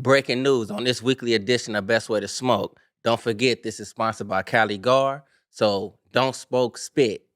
Breaking news on this weekly edition of Best Way to Smoke. Don't forget, this is sponsored by Cali Gar. So don't smoke, spit.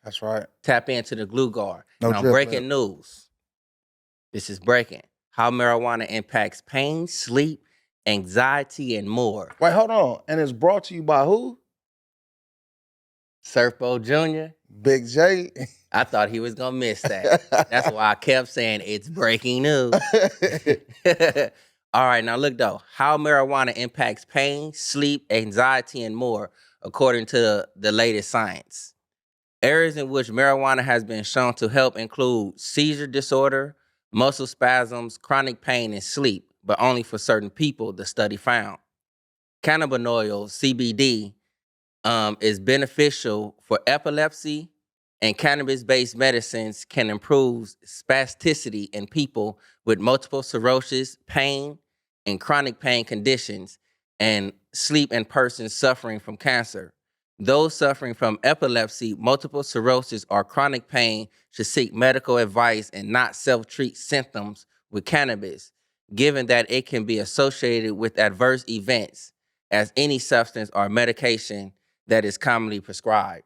That's right. Tap into the glue guard. No Now, drip breaking lip. news. This is breaking. How marijuana impacts pain, sleep, anxiety, and more. Wait, hold on. And it's brought to you by who? Surfbo Jr. Big J. I thought he was going to miss that. That's why I kept saying it's breaking news. All right, now look though. How marijuana impacts pain, sleep, anxiety, and more, according to the latest science. Areas in which marijuana has been shown to help include seizure disorder, muscle spasms, chronic pain, and sleep, but only for certain people, the study found. Cannabinoid, CBD, is beneficial for epilepsy, and cannabis-based medicines can improve spasticity in people with multiple sclerosis, pain, and chronic pain conditions, and sleep in persons suffering from cancer. Those suffering from epilepsy, multiple sclerosis, or chronic pain should seek medical advice and not self-treat symptoms with cannabis, given that it can be associated with adverse events as any substance or medication that is commonly prescribed.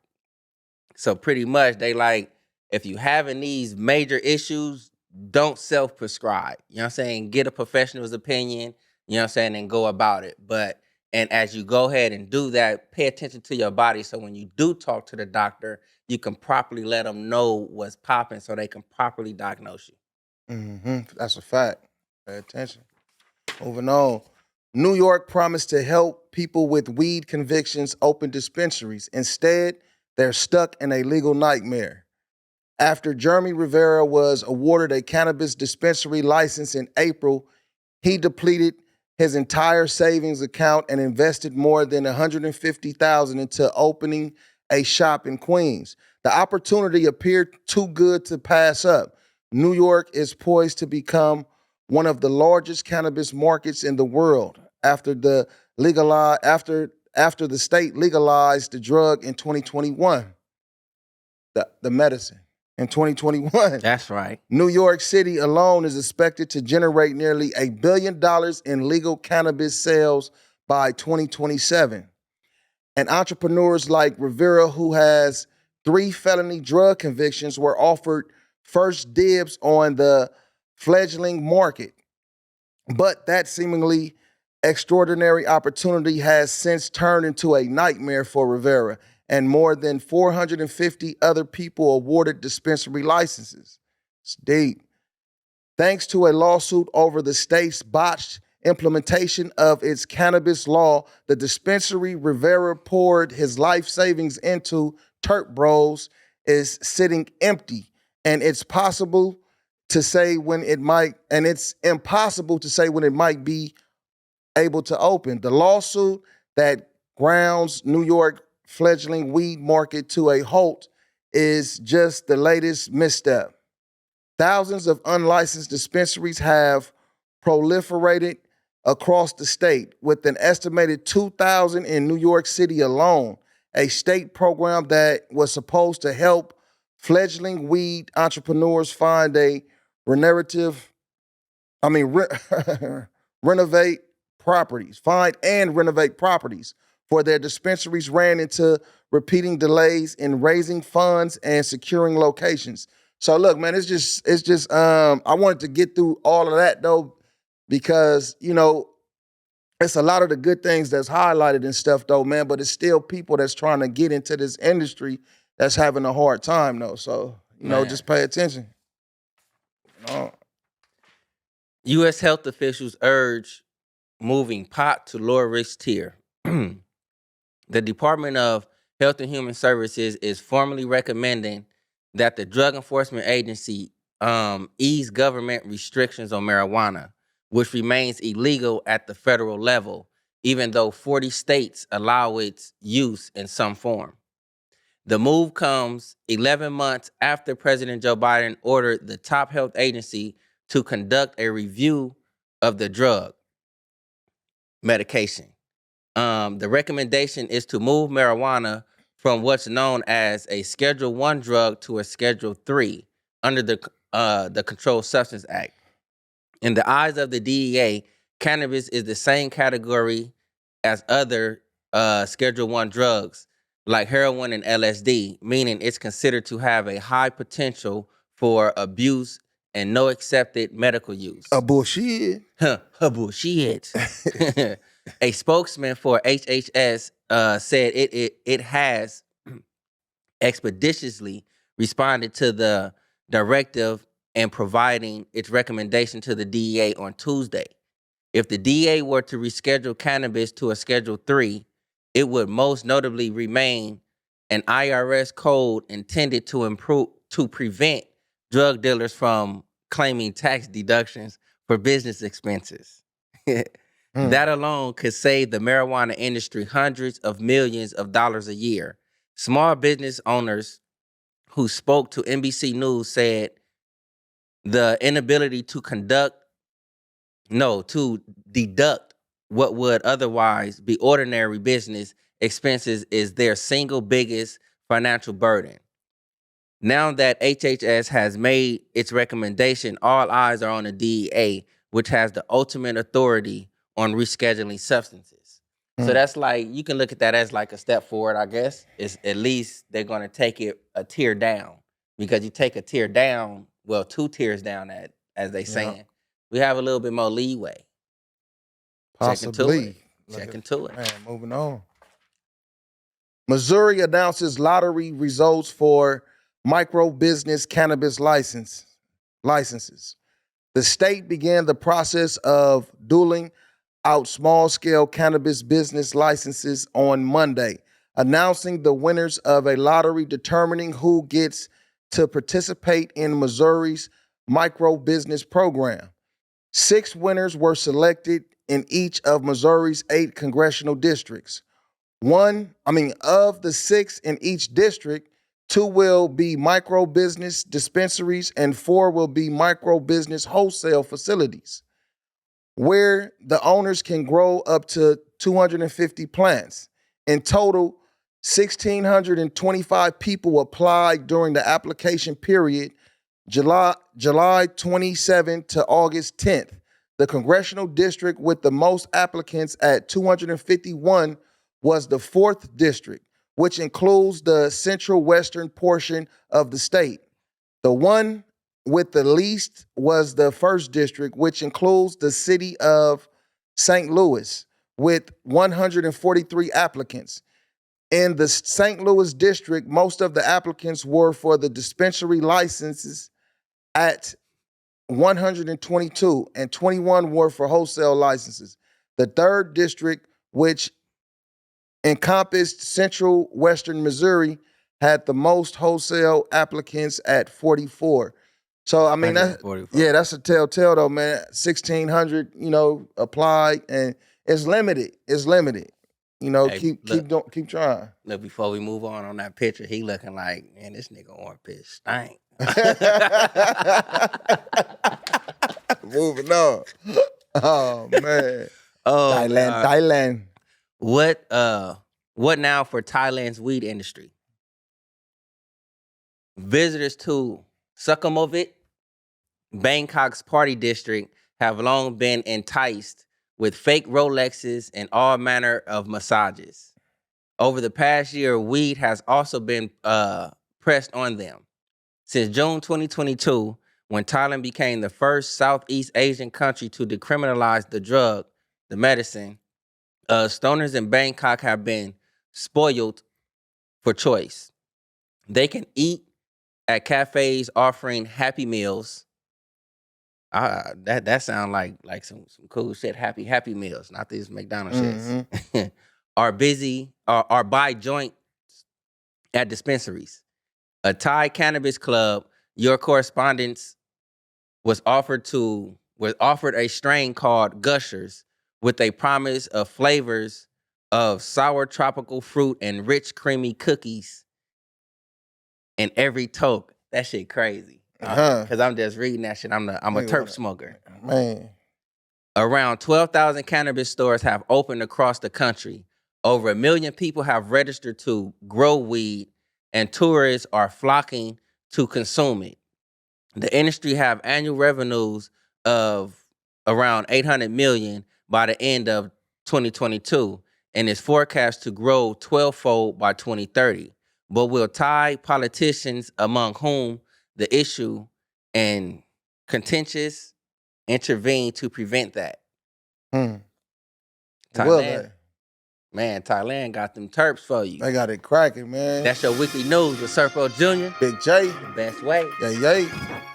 So pretty much they like, if you having these major issues, don't self-prescribe. You know what I'm saying? Get a professional's opinion, you know what I'm saying, and go about it. And as you go ahead and do that, pay attention to your body. So when you do talk to the doctor, you can properly let them know what's popping so they can properly diagnose you. That's a fact. Pay attention. Moving on. New York promised to help people with weed convictions open dispensaries. Instead, they're stuck in a legal nightmare. After Jeremy Rivera was awarded a cannabis dispensary license in April, he depleted his entire savings account and invested more than $150,000 into opening a shop in Queens. The opportunity appeared too good to pass up. New York is poised to become one of the largest cannabis markets in the world after the state legalized the drug in 2021. The medicine in 2021. That's right. New York City alone is expected to generate nearly $1 billion in legal cannabis sales by 2027. And entrepreneurs like Rivera, who has 3 felony drug convictions, were offered first dibs on the fledgling market. But that seemingly extraordinary opportunity has since turned into a nightmare for Rivera and more than 450 other people awarded dispensary licenses. It's deep. Thanks to a lawsuit over the state's botched implementation of its cannabis law, the dispensary Rivera poured his life savings into, Turk Bros, is sitting empty, and it's impossible to say when it might be able to open. The lawsuit that grounds New York fledgling weed market to a halt is just the latest misstep. Thousands of unlicensed dispensaries have proliferated across the state, with an estimated 2,000 in New York City alone, a state program that was supposed to help fledgling weed entrepreneurs find a renovate properties, find and renovate properties for their dispensaries, ran into repeating delays in raising funds and securing locations. So look, man, it's just I wanted to get through all of that though, because, it's a lot of the good things that's highlighted and stuff though, man, but it's still people that's trying to get into this industry that's having a hard time though. So, just pay attention. U.S. health officials urge moving pot to lower risk tier. The Department of Health and Human Services is formally recommending that the Drug Enforcement Agency ease government restrictions on marijuana, which remains illegal at the federal level, even though 40 states allow its use in some form. The move comes 11 months after President Joe Biden ordered the top health agency to conduct a review of the drug medication. The recommendation is to move marijuana from what's known as a Schedule 1 drug to a Schedule 3 under the Controlled Substance Act. In the eyes of the DEA, Cannabis is the same category as other Schedule 1 drugs like heroin and LSD, meaning it's considered to have a high potential for abuse and no accepted medical A use. bullshit. Bullshit. A spokesman for HHS said it has expeditiously responded to the directive and providing its recommendation to the DEA on Tuesday. If the DEA were to reschedule cannabis to a Schedule 3, it would most notably remain an IRS code intended to prevent drug dealers from claiming tax deductions for business expenses. That alone could save the marijuana industry hundreds of millions of dollars a year. Small business owners who spoke to NBC News said the inability to deduct what would otherwise be ordinary business expenses is their single biggest financial burden. Now that HHS has made its recommendation, all eyes are on the DEA, which has the ultimate authority on rescheduling substances. So that's like, you can look at that as like a step forward, I guess. It's at least they're going to take it a tier down, because you take a tier down, well, 2 tiers down, as they saying, we have a little bit more leeway. Possibly. Check into it. Man, moving on. Missouri announces lottery results for micro business cannabis licenses. The state began the process of dueling out small-scale cannabis business licenses on Monday, announcing the winners of a lottery determining who gets to participate in Missouri's micro business program. 6 winners were selected in each of Missouri's 8 congressional districts. Of the 6 in each district, 2 will be micro business dispensaries and 4 will be micro business wholesale facilities, where the owners can grow up to 250 plants. In total, 1,625 people applied during the application period, July 27 to August 10th. The congressional district with the most applicants at 251 was the 4th district, which includes the central western portion of the state. The one with the least was the 1st district, which includes the city of St. Louis, with 143 applicants. In the St. Louis district, most of the applicants were for the dispensary licenses at 122, and 21 were for wholesale licenses. The 3rd district, which encompassed central western Missouri, had the most wholesale applicants at 44. So I mean, that's a telltale though, man. 1,600, applied, and it's limited. It's limited. Hey, Keep trying. Look, before we move on that picture, he looking like, man, this nigga orange piss stank. Moving on. Oh man. Oh, Thailand. What now for Thailand's weed industry? Visitors to Sukhumvit, Bangkok's party district, have long been enticed with fake Rolexes and all manner of massages. Over the past year, weed has also been pressed on them. Since June 2022, when Thailand became the first Southeast Asian country to decriminalize the medicine, stoners in Bangkok have been spoiled for choice. They can eat at cafes offering Happy Meals. That sound like some cool shit. Happy Meals, not these McDonald's shits. Are buy joint at dispensaries. A Thai cannabis club, your correspondence was offered a strain called Gushers with a promise of flavors of sour tropical fruit and rich creamy cookies in every toke. That shit crazy. Because I'm just reading that shit. I'm a terp smoker. Man. Around 12,000 cannabis stores have opened across the country. Over 1 million people have registered to grow weed, and tourists are flocking to consume it. The industry have annual revenues of around 800 million by the end of 2022 and is forecast to grow 12-fold by 2030. But will Thai politicians, among whom the issue and contentious, intervene to prevent that? Hmm. Will Thailand, they? man, Thailand got them terps for you. They got it cracking, man. That's your weekly news with Serpo Jr. Big J. The best way. Yay, yay.